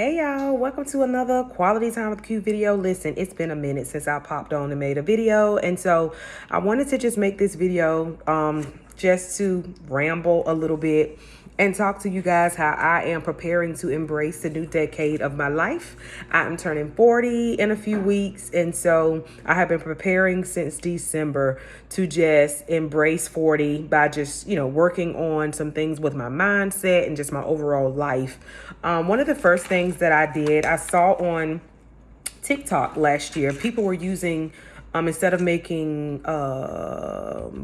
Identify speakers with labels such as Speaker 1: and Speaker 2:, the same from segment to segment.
Speaker 1: Hey y'all, welcome to another Quality Time with Q video. Listen, it's been a minute since I popped on and made a video, and so I wanted to just make this video just to ramble a little bit and talk to you guys how I am preparing to embrace the new decade of my life. I'm turning 40 in a few weeks, and so I have been preparing since December to just embrace 40 by just, working on some things with my mindset and just my overall life. One of the first things that I did, I saw on TikTok last year, people were using instead of making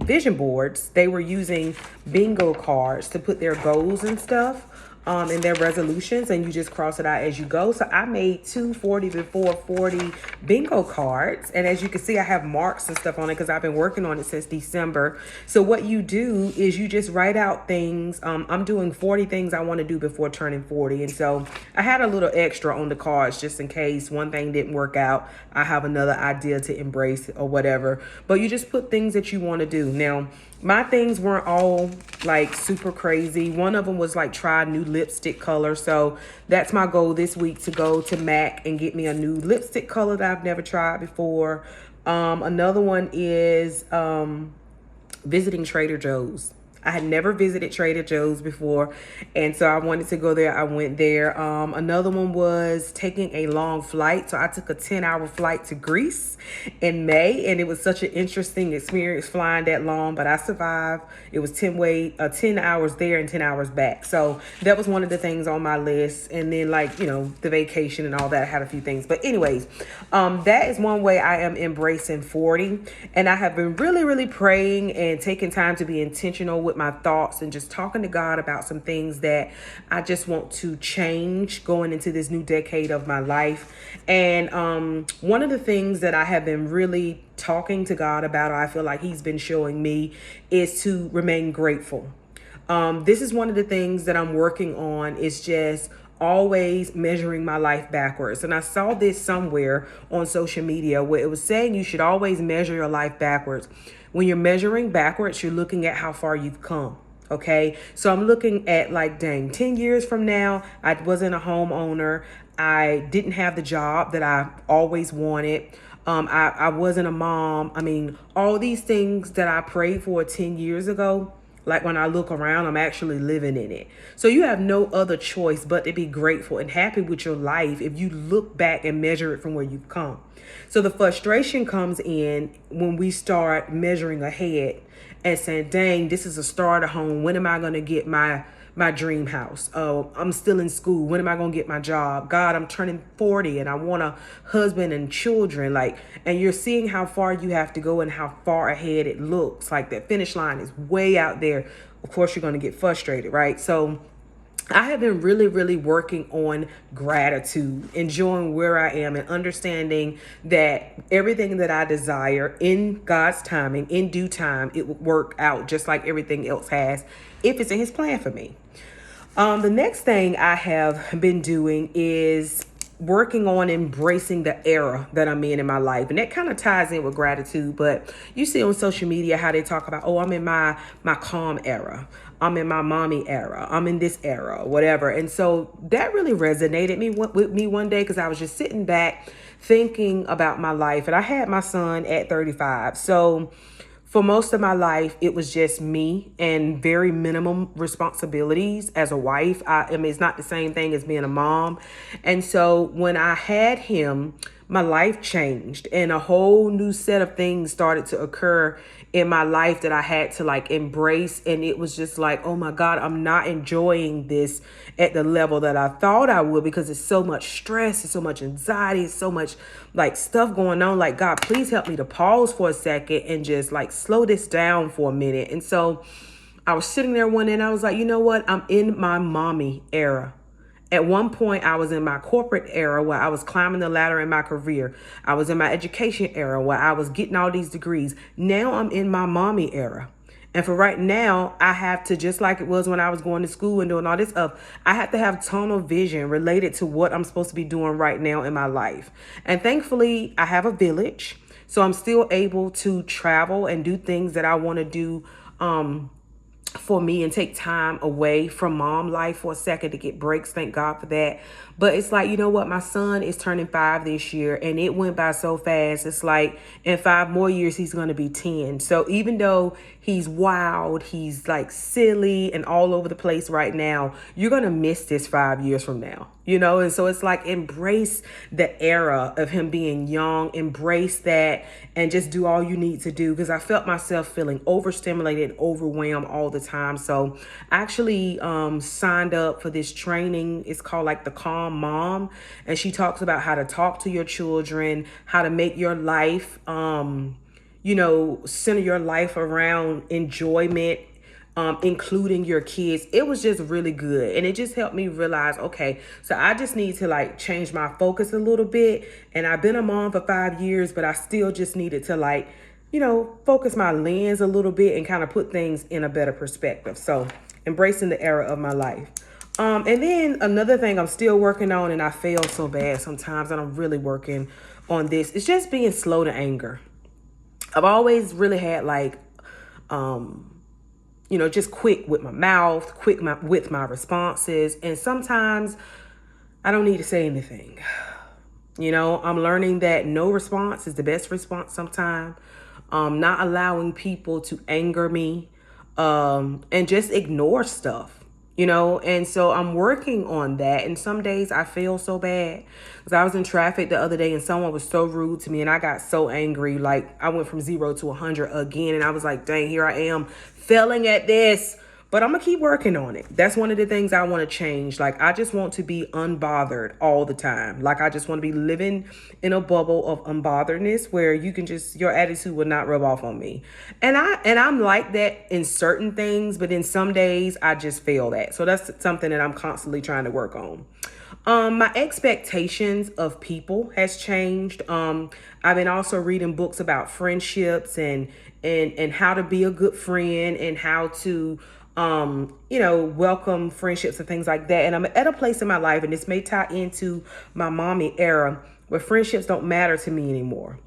Speaker 1: vision boards, they were using bingo cards to put their goals and stuff and their resolutions, and you just cross it out as you go. So I made 240 before 40 bingo cards, and as you can see, I have marks and stuff on it because I've been working on it since December. So what you do is you just write out things. I'm doing 40 things I want to do before turning 40, and so I had a little extra on the cards just in case one thing didn't work out. I have another idea to embrace or whatever. But you just put things that you want to do. Now, my things weren't all like super crazy. One of them was like try a new lipstick color. So that's my goal this week, to go to MAC and get me a new lipstick color that I've never tried before. Another one is visiting Trader Joe's. I had never visited Trader Joe's before, and so I wanted to go there. I went there. Another one was taking a long flight. So I took a 10-hour flight to Greece in May, and it was such an interesting experience flying that long, but I survived. It was 10 hours there and 10 hours back. So that was one of the things on my list. And then the vacation and all that, I had a few things. But anyways, that is one way I am embracing 40. And I have been really, really praying and taking time to be intentional with my thoughts and just talking to God about some things that I just want to change going into this new decade of my life. And one of the things that I have been really talking to God about, or I feel like he's been showing me, is to remain grateful. This is one of the things that I'm working on, is just always measuring my life backwards. And I saw this somewhere on social media where it was saying you should always measure your life backwards. When you're measuring backwards, you're looking at how far you've come. Okay. So I'm looking at 10 years from now, I wasn't a homeowner. I didn't have the job that I always wanted. I wasn't a mom. I mean, all these things that I prayed for 10 years ago, like when I look around, I'm actually living in it. So you have no other choice but to be grateful and happy with your life if you look back and measure it from where you've come. So the frustration comes in when we start measuring ahead and saying, dang, this is a starter home. When am I going to get my dream house? Oh, I'm still in school. When am I going to get my job? God, I'm turning 40 and I want a husband and children. And you're seeing how far you have to go and how far ahead it looks. Like that finish line is way out there. Of course, you're going to get frustrated, right? So I have been really, really working on gratitude, enjoying where I am and understanding that everything that I desire in God's timing, in due time, it will work out just like everything else has, if it's in his plan for me. The next thing I have been doing is working on embracing the era that I'm in my life. And that kind of ties in with gratitude. But you see on social media how they talk about, oh, I'm in my calm era. I'm in my mommy era. I'm in this era, whatever. And so that really resonated with me one day, because I was just sitting back thinking about my life. And I had my son at 35. So for most of my life, it was just me and very minimum responsibilities as a wife. I mean, it's not the same thing as being a mom. And so when I had him, my life changed and a whole new set of things started to occur in my life that I had to embrace. And it was just oh my God, I'm not enjoying this at the level that I thought I would, because it's so much stress, it's so much anxiety, it's so much stuff going on. God, please help me to pause for a second and just slow this down for a minute. And so I was sitting there one day and I was like, you know what? I'm in my mommy era. At one point, I was in my corporate era where I was climbing the ladder in my career. I was in my education era where I was getting all these degrees. Now I'm in my mommy era. And for right now, I have to, just like it was when I was going to school and doing all this stuff, I have to have tunnel vision related to what I'm supposed to be doing right now in my life. And thankfully, I have a village. So I'm still able to travel and do things that I want to do for me and take time away from mom life for a second to get breaks. Thank God for that. But it's like, you know what? My son is turning 5 this year, and it went by so fast. It's like in 5 more years, he's going to be 10. So even though he's wild, he's like silly and all over the place right now, you're going to miss this 5 years from now, you know? And so it's like, embrace the era of him being young, embrace that, and just do all you need to do. Because I felt myself feeling overstimulated, overwhelmed all the time. So I actually signed up for this training. It's called like the Calm Mom. And she talks about how to talk to your children, how to make your life, you know, center your life around enjoyment, including your kids. It was just really good. And it just helped me realize, okay, so I just need to like change my focus a little bit. And I've been a mom for 5 years, but I still just needed to like, you know, focus my lens a little bit and kind of put things in a better perspective. So embracing the era of my life. And then another thing I'm still working on, and I fail so bad sometimes, and I'm really working on this, is just being slow to anger. I've always really had like, you know, just quick with my mouth, with my responses. And sometimes I don't need to say anything. You know, I'm learning that no response is the best response sometimes. Not allowing people to anger me, and just ignore stuff. You know, and so I'm working on that. And some days I feel so bad because I was in traffic the other day and someone was so rude to me and I got so angry. Like I went from 0 to 100 again. And I was like, dang, here I am failing at this. But I'm going to keep working on it. That's one of the things I want to change. Like, I just want to be unbothered all the time. Like, I just want to be living in a bubble of unbotheredness where you can just, your attitude will not rub off on me. And I'm like that in certain things, but in some days I just fail that. So that's something that I'm constantly trying to work on. My expectations of people has changed. I've been also reading books about friendships and how to be a good friend and how to, you know, welcome friendships and things like that. And I'm at a place in my life, and this may tie into my mommy era, where friendships don't matter to me anymore.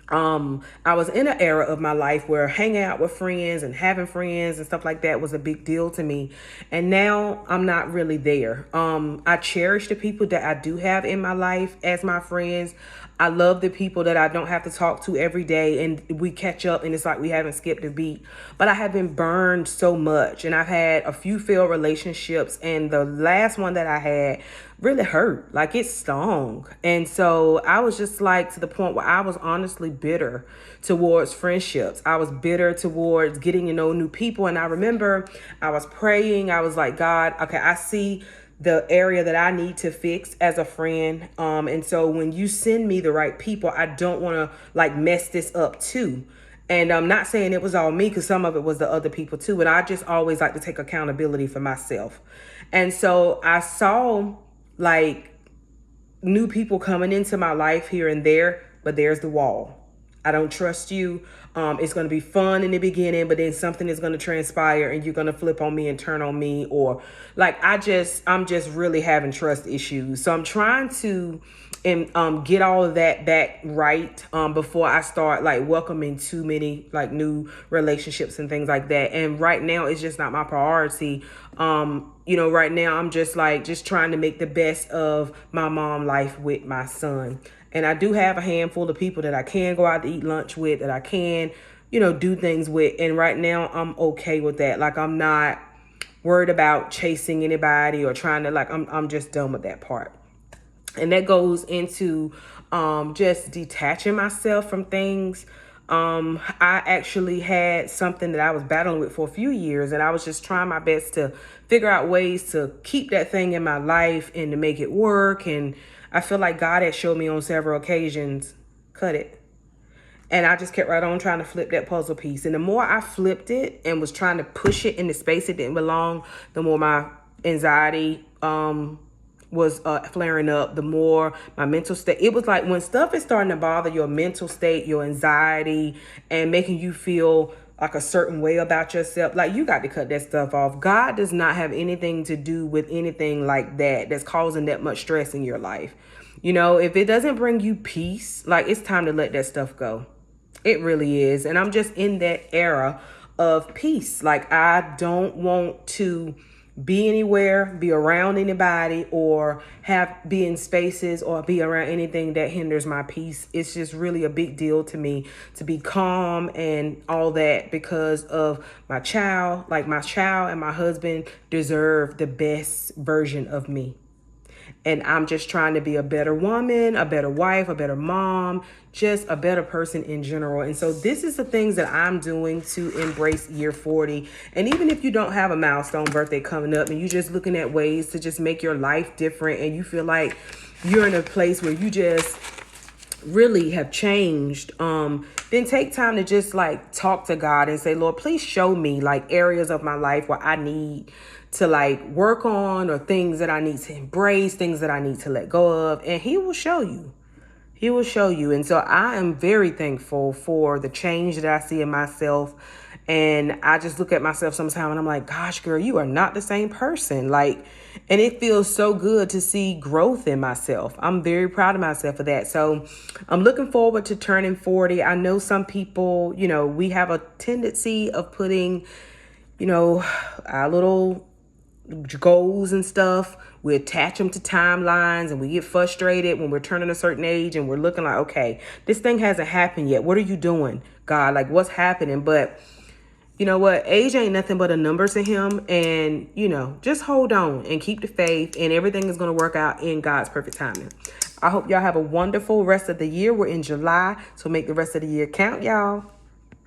Speaker 1: I was in an era of my life where hanging out with friends and having friends and stuff like that was a big deal to me. And now I'm not really there. I cherish the people that I do have in my life as my friends. I love the people that I don't have to talk to every day, and we catch up and it's like we haven't skipped a beat. But I have been burned so much, and I've had a few failed relationships, and the last one that I had really hurt. Like, it stung. And so I was just like to the point where I was honestly bitter towards friendships. I was bitter towards getting to know new people. And I remember I was praying. I was like, God, okay, I see the area that I need to fix as a friend. And so when you send me the right people, I don't want to like mess this up too. And I'm not saying it was all me, because some of it was the other people too. But I just always like to take accountability for myself. And so I saw like new people coming into my life here and there, but there's the wall. I don't trust you. It's going to be fun in the beginning, but then something is going to transpire and you're going to flip on me and turn on me. Or like, I'm just really having trust issues. So I'm trying to get all of that back right before I start like welcoming too many like new relationships and things like that. And right now it's just not my priority. You know, right now I'm just trying to make the best of my mom life with my son. And I do have a handful of people that I can go out to eat lunch with, that I can, you know, do things with. And right now I'm okay with that. Like, I'm not worried about chasing anybody or trying to like, I'm just done with that part. And that goes into just detaching myself from things. I actually had something that I was battling with for a few years, and I was just trying my best to figure out ways to keep that thing in my life and to make it work. And I feel like God had showed me on several occasions, cut it. And I just kept right on trying to flip that puzzle piece. And the more I flipped it and was trying to push it in the space it didn't belong, the more my anxiety was flaring up, the more my mental state. It was like when stuff is starting to bother your mental state, your anxiety, and making you feel like a certain way about yourself, like, you got to cut that stuff off. God does not have anything to do with anything like that that's causing that much stress in your life. You know, if it doesn't bring you peace, like, it's time to let that stuff go. It really is. And I'm just in that era of peace. Like, I don't want to be anywhere, be around anybody, or be in spaces or be around anything that hinders my peace. It's just really a big deal to me to be calm and all that because of my child. Like, my child and my husband deserve the best version of me. And I'm just trying to be a better woman, a better wife, a better mom, just a better person in general. And so this is the things that I'm doing to embrace year 40. And even if you don't have a milestone birthday coming up and you're just looking at ways to just make your life different and you feel like you're in a place where you just really have changed, then take time to just like talk to God and say, Lord, please show me like areas of my life where I need to like work on, or things that I need to embrace, things that I need to let go of. And he will show you. He will show you. And so I am very thankful for the change that I see in myself. And I just look at myself sometimes and I'm like, gosh, girl, you are not the same person. Like, and it feels so good to see growth in myself. I'm very proud of myself for that. So I'm looking forward to turning 40. I know some people, you know, we have a tendency of putting, you know, our little goals and stuff, we attach them to timelines, and we get frustrated when we're turning a certain age and we're looking like, okay, this thing hasn't happened yet. What are you doing, God? Like, what's happening? But you know what? Age ain't nothing but a number to him. And, you know, just hold on and keep the faith, and everything is going to work out in God's perfect timing. I hope y'all have a wonderful rest of the year. We're in July, so make the rest of the year count, y'all.